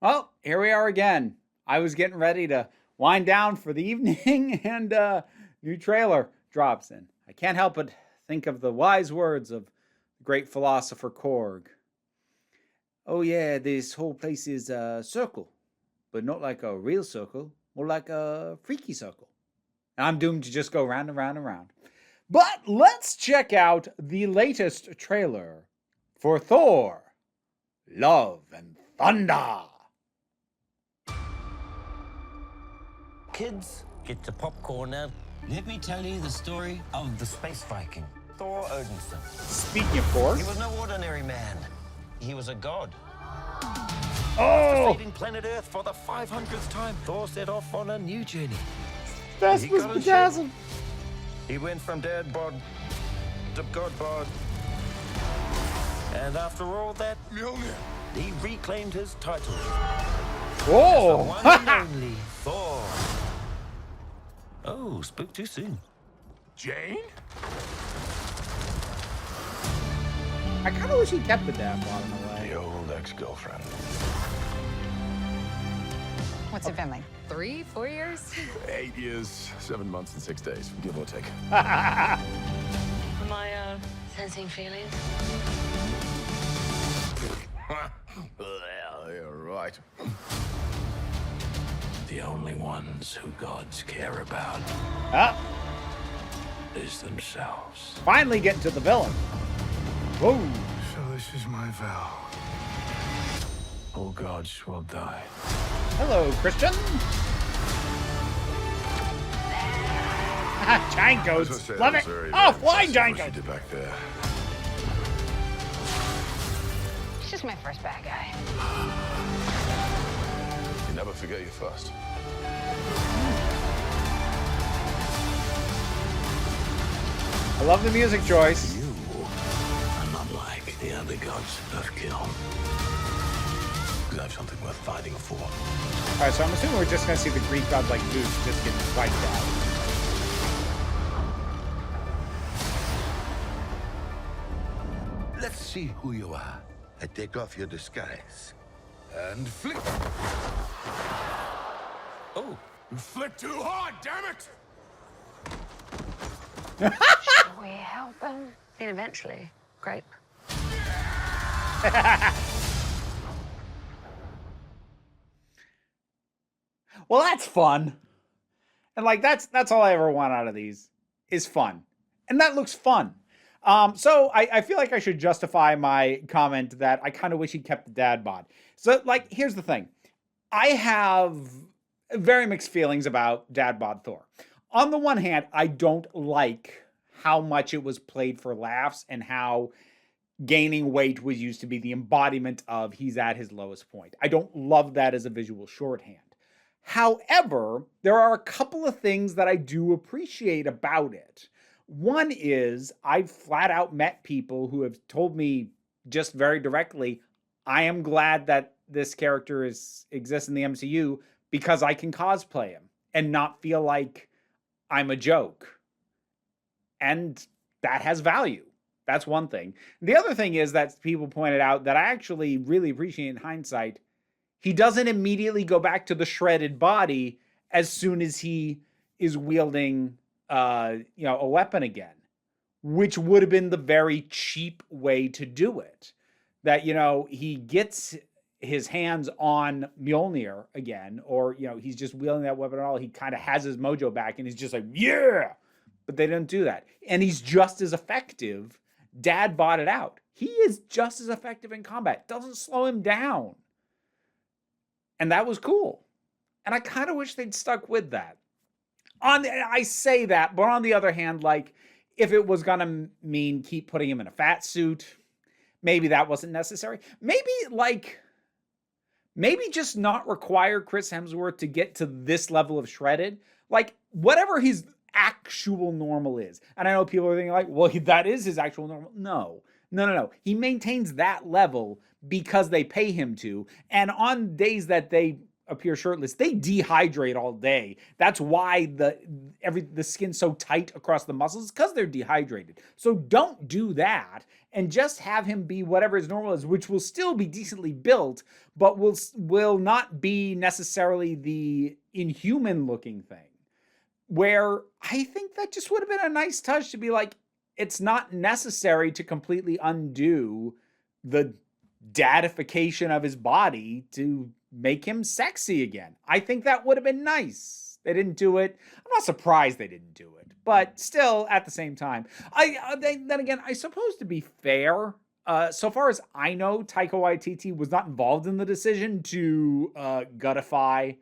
Well, here we are again. I was getting ready to wind down for the evening and new trailer drops in. I can't help but think of the wise words of the great philosopher Korg. Oh yeah, this whole place is a circle, but not like a real circle, more like a freaky circle. And I'm doomed to just go round and round and round. But let's check out the latest trailer for Thor: Love and Thunder. Kids, get your popcorn now. Let me tell you the story of the space Viking, Thor Odinson. Speaking of course. He was no ordinary man. He was a god. Oh! Saving planet Earth for the 500th time, Thor set off on a new journey. That's He was got on bedazzled. He went from dad bod to god bod. And after all that, he reclaimed his title. The Oh! one and only Thor. Oh, spoke too soon. Jane? I kind of wish he kept the dad bod in a way. The old ex-girlfriend. What's it been like? 3, 4 years? 8 years, 7 months, and 6 days, give or take. Am I sensing feelings? Well, you're right. The only ones who gods care about Ah, is themselves. finally getting to the villain. Whoa. So this is my vow. All gods will die. Hello, Christian. Giant As I goats. said, Love I it. was very, Oh, very flying impressed giant with what goats. you did back there. He's just my first bad guy. You never forget your first. I love the music choice. You are not like the other gods of kill. Because I have something worth fighting for. All right, so I'm assuming we're just going to see the Greek gods like Zeus just get wiped out. Let's see who you are. I take off your disguise. And flick. Oh, You flipped too hard, damn it! Should we help him? I mean, eventually. Great. Well, that's fun. And like that's all I ever want out of these is fun. And that looks fun. So I feel like I should justify my comment that I kind of wish he kept the dad bod. So like here's the thing. I have very mixed feelings about dad bod Thor. On the one hand, I don't like how much it was played for laughs and how gaining weight was used to be the embodiment of he's at his lowest point. I don't love that as a visual shorthand. However, there are a couple of things that I do appreciate about it. One is I've flat out met people who have told me just very directly, I am glad that this character exists in the MCU because I can cosplay him and not feel like I'm a joke. And that has value. That's one thing. The other thing is that people pointed out that I actually really appreciate in hindsight, he doesn't immediately go back to the shredded body as soon as he is wielding a weapon again, which would have been the very cheap way to do it. That, he gets his hands on Mjolnir again, or, he's just wielding that weapon at all. He kind of has his mojo back and he's just like, yeah, but they didn't do that. And he's just as effective. Dad bought it out. He is just as effective in combat. Doesn't slow him down. And that was cool. And I kind of wish they'd stuck with that. I say that, but on the other hand, like, if it was going to mean keep putting him in a fat suit, maybe that wasn't necessary. Maybe just not require Chris Hemsworth to get to this level of shredded. Like, whatever his actual normal is. And I know people are thinking like, well, that is his actual normal. No. He maintains that level because they pay him to. And on days that they appear shirtless, they dehydrate all day. That's why the skin's so tight across the muscles, because they're dehydrated. So don't do that, and just have him be whatever his normal is, which will still be decently built, but will not be necessarily the inhuman looking thing. Where I think that just would have been a nice touch to be like, it's not necessary to completely undo the dadification of his body to make him sexy again. I think that would have been nice. They didn't do it. I'm not surprised they didn't do it, but still, at the same time, then again, I suppose to be fair, so far as I know, Taika Waititi was not involved in the decision to gutify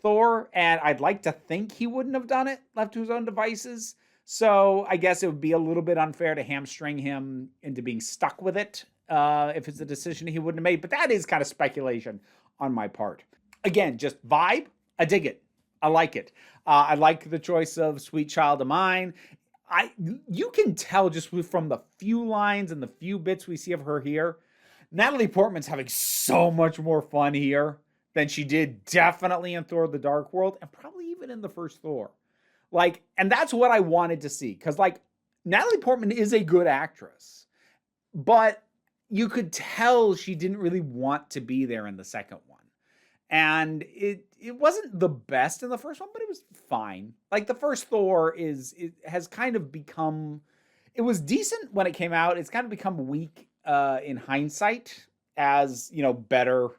Thor, and I'd like to think he wouldn't have done it left to his own devices. So I guess it would be a little bit unfair to hamstring him into being stuck with it if it's a decision he wouldn't have made. But that is kind of speculation on my part. Again, just vibe. I dig it. I like it. I like the choice of Sweet Child of Mine. You can tell just from the few lines and the few bits we see of her here, Natalie Portman's having so much more fun here than she did definitely in Thor: The Dark World, and probably even in the first Thor. Like, and that's what I wanted to see, because like Natalie Portman is a good actress, but you could tell she didn't really want to be there in the second one. And it wasn't the best in the first one, but it was fine. Like the first Thor it has kind of become, it was decent when it came out. It's kind of become weak in hindsight, as you know, better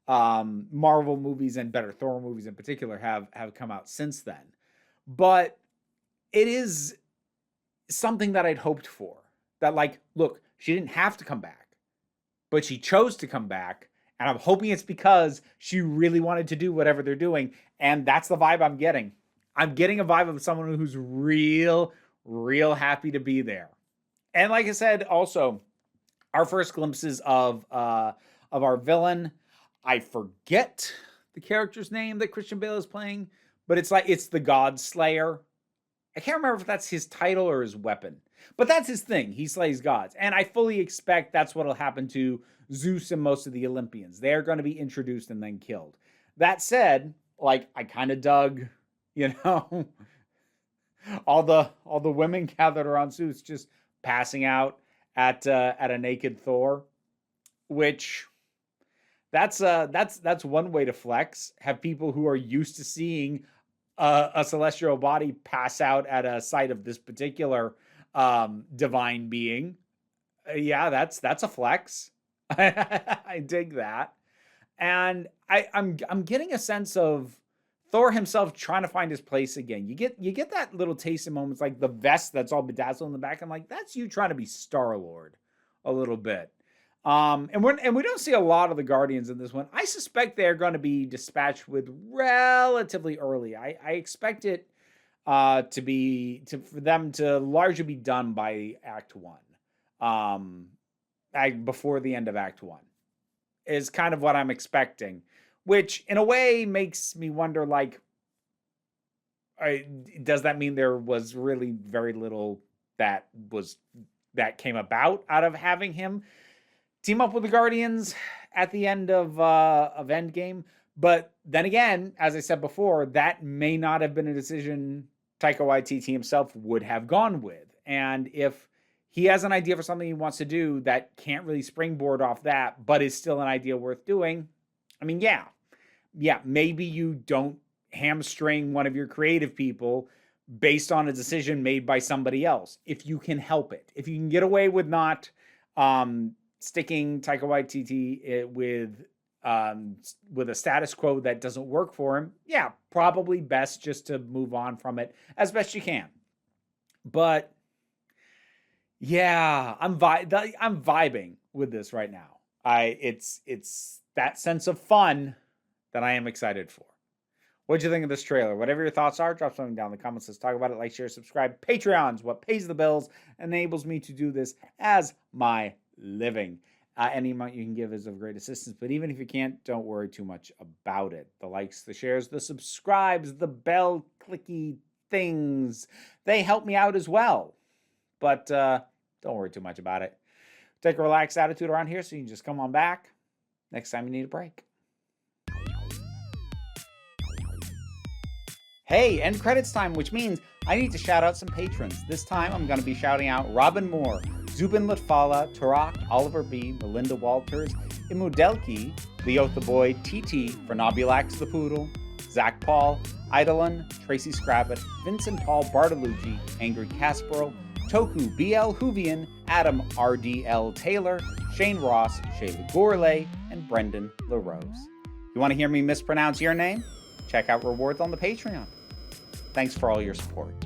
Marvel movies and better Thor movies in particular have come out since then. But it is something that I'd hoped for. That like, look, she didn't have to come back, but she chose to come back. And I'm hoping it's because she really wanted to do whatever they're doing. And that's the vibe I'm getting. I'm getting a vibe of someone who's real happy to be there. And like I said, also, our first glimpses of our villain. I forget the character's name that Christian Bale is playing, but it's the God Slayer. I can't remember if that's his title or his weapon, but that's his thing. He slays gods. And I fully expect that's what'll happen to Zeus and most of the Olympians. They're going to be introduced and then killed. That said, like, I kind of dug, all the women gathered around Zeus just passing out at a naked Thor, which that's one way to flex. Have people who are used to seeing a celestial body pass out at a sight of this particular divine being. Yeah, that's a flex. I dig that. And I'm getting a sense of Thor himself trying to find his place again. You get that little taste in moments like the vest that's all bedazzled in the back. I'm like, that's you trying to be Star-Lord a little bit. And we don't see a lot of the Guardians in this one. I suspect they're going to be dispatched with relatively early. I expect it for them to largely be done by Act 1. Before the end of Act 1 is kind of what I'm expecting, which in a way makes me wonder, like, does that mean there was really very little that came about out of having him team up with the Guardians at the end of Endgame? But then again, as I said before, that may not have been a decision Taika Waititi himself would have gone with. And if he has an idea for something he wants to do that can't really springboard off that, but is still an idea worth doing, I mean, yeah, maybe you don't hamstring one of your creative people based on a decision made by somebody else, if you can help it. If you can get away with not sticking Taika Waititi with a status quo that doesn't work for him, yeah, probably best just to move on from it as best you can. But yeah, I'm vibing with this right now. It's that sense of fun that I am excited for. What'd you think of this trailer? Whatever your thoughts are, drop something down in the comments. Let's talk about it. Like, share, subscribe. Patreon's what pays the bills, enables me to do this as my living. Any amount you can give is of great assistance, but even if you can't, don't worry too much about it. The likes, the shares, the subscribes, the bell clicky things, they help me out as well. But don't worry too much about it. Take a relaxed attitude around here so you can just come on back next time you need a break. Hey, end credits time, which means I need to shout out some patrons. This time I'm going to be shouting out Robin Moore, Zubin Litfala, Tarak, Oliver B., Melinda Walters, Imudelki, Leo the Boy, TT, Fernobulax the Poodle, Zach Paul, Idolin, Tracy Scrabbit, Vincent Paul Bartolucci, Angry Kasparov, Toku BL Hoovian, Adam RDL Taylor, Shane Ross, Shayla Gourlay, and Brendan LaRose. You want to hear me mispronounce your name? Check out rewards on the Patreon. Thanks for all your support.